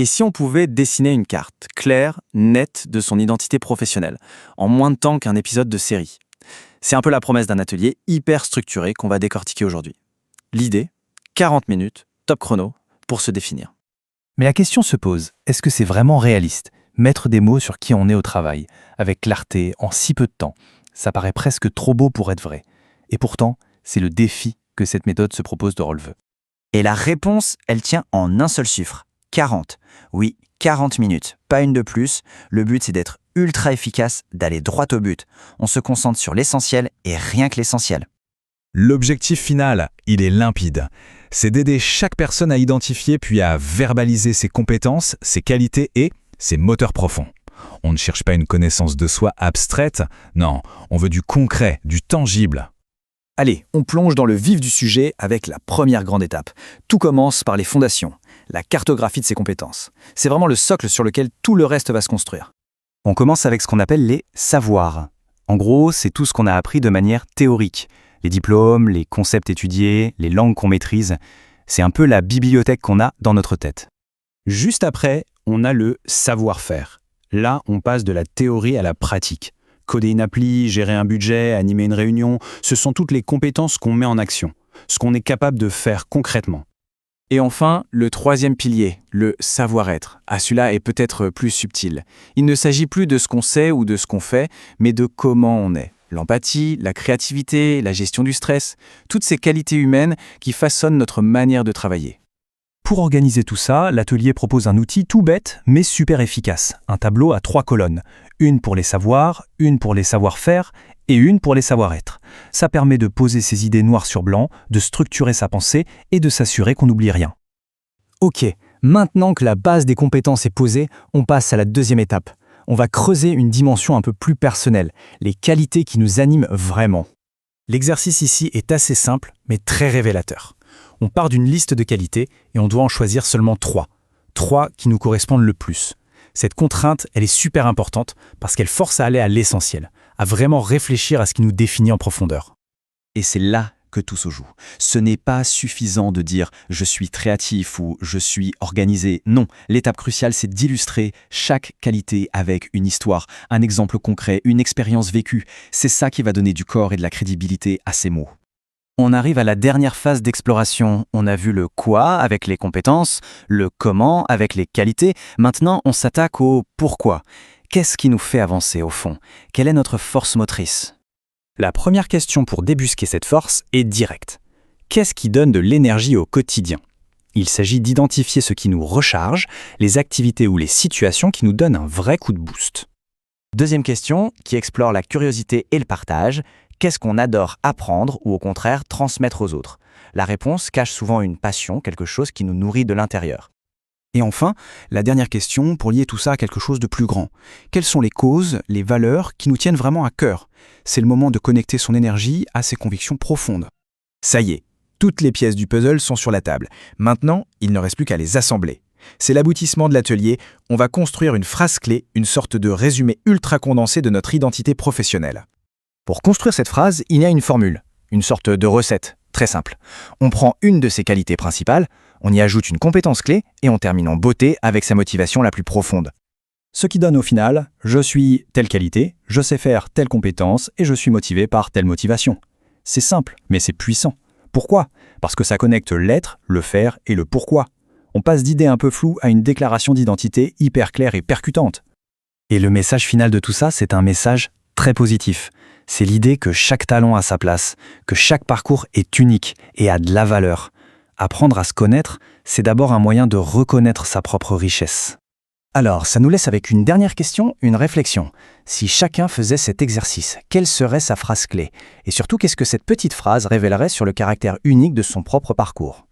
Et si on pouvait dessiner une carte claire, nette de son identité professionnelle, en moins de temps qu'un épisode de série? C'est un peu la promesse d'un atelier hyper structuré qu'on va décortiquer aujourd'hui. L'idée, 40 minutes, top chrono, pour se définir. Mais la question se pose, est-ce que c'est vraiment réaliste? Mettre des mots sur qui on est au travail, avec clarté, en si peu de temps, ça paraît presque trop beau pour être vrai. Et pourtant, c'est le défi que cette méthode se propose de relever. Et la réponse, elle tient en un seul chiffre, 40. Oui, 40 minutes, pas une de plus. Le but, c'est d'être ultra efficace, d'aller droit au but. On se concentre sur l'essentiel et rien que l'essentiel. L'objectif final, il est limpide. C'est d'aider chaque personne à identifier puis à verbaliser ses compétences, ses qualités et ses moteurs profonds. On ne cherche pas une connaissance de soi abstraite, non, on veut du concret, du tangible. Allez, on plonge dans le vif du sujet avec la première grande étape. Tout commence par les fondations, la cartographie de ses compétences. C'est vraiment le socle sur lequel tout le reste va se construire. On commence avec ce qu'on appelle les savoirs. En gros, c'est tout ce qu'on a appris de manière théorique. Les diplômes, les concepts étudiés, les langues qu'on maîtrise. C'est un peu la bibliothèque qu'on a dans notre tête. Juste après, on a le savoir-faire. Là, on passe de la théorie à la pratique. Coder une appli, gérer un budget, animer une réunion, ce sont toutes les compétences qu'on met en action, ce qu'on est capable de faire concrètement. Et enfin, le troisième pilier, le savoir-être. Ah, celui-là est peut-être plus subtil. Il ne s'agit plus de ce qu'on sait ou de ce qu'on fait, mais de comment on est. L'empathie, la créativité, la gestion du stress, toutes ces qualités humaines qui façonnent notre manière de travailler. Pour organiser tout ça, l'atelier propose un outil tout bête, mais super efficace. Un tableau à 3 colonnes. Une pour les savoirs, une pour les savoir-faire et une pour les savoir-être. Ça permet de poser ses idées noir sur blanc, de structurer sa pensée et de s'assurer qu'on n'oublie rien. Ok, maintenant que la base des compétences est posée, on passe à la deuxième étape. On va creuser une dimension un peu plus personnelle, les qualités qui nous animent vraiment. L'exercice ici est assez simple, mais très révélateur. On part d'une liste de qualités et on doit en choisir seulement 3. 3 qui nous correspondent le plus. Cette contrainte, elle est super importante parce qu'elle force à aller à l'essentiel, à vraiment réfléchir à ce qui nous définit en profondeur. Et c'est là que tout se joue. Ce n'est pas suffisant de dire « je suis créatif » ou « je suis organisé ». Non, l'étape cruciale, c'est d'illustrer chaque qualité avec une histoire, un exemple concret, une expérience vécue. C'est ça qui va donner du corps et de la crédibilité à ces mots. On arrive à la dernière phase d'exploration. On a vu le quoi avec les compétences, le comment avec les qualités. Maintenant, on s'attaque au pourquoi. Qu'est-ce qui nous fait avancer au fond? Quelle est notre force motrice? La première question pour débusquer cette force est directe. Qu'est-ce qui donne de l'énergie au quotidien? Il s'agit d'identifier ce qui nous recharge, les activités ou les situations qui nous donnent un vrai coup de boost. Deuxième question, qui explore la curiosité et le partage. Qu'est-ce qu'on adore apprendre ou au contraire transmettre aux autres? La réponse cache souvent une passion, quelque chose qui nous nourrit de l'intérieur. Et enfin, la dernière question pour lier tout ça à quelque chose de plus grand. Quelles sont les causes, les valeurs qui nous tiennent vraiment à cœur? C'est le moment de connecter son énergie à ses convictions profondes. Ça y est, toutes les pièces du puzzle sont sur la table. Maintenant, il ne reste plus qu'à les assembler. C'est l'aboutissement de l'atelier. On va construire une phrase clé, une sorte de résumé ultra condensé de notre identité professionnelle. Pour construire cette phrase, il y a une formule, une sorte de recette, très simple. On prend une de ses qualités principales, on y ajoute une compétence clé et on termine en beauté avec sa motivation la plus profonde. Ce qui donne au final, je suis telle qualité, je sais faire telle compétence et je suis motivé par telle motivation. C'est simple, mais c'est puissant. Pourquoi? Parce que ça connecte l'être, le faire et le pourquoi. On passe d'idées un peu floues à une déclaration d'identité hyper claire et percutante. Et le message final de tout ça, c'est un message très positif. C'est l'idée que chaque talent a sa place, que chaque parcours est unique et a de la valeur. Apprendre à se connaître, c'est d'abord un moyen de reconnaître sa propre richesse. Alors, ça nous laisse avec une dernière question, une réflexion. Si chacun faisait cet exercice, quelle serait sa phrase clé? Et surtout, qu'est-ce que cette petite phrase révélerait sur le caractère unique de son propre parcours?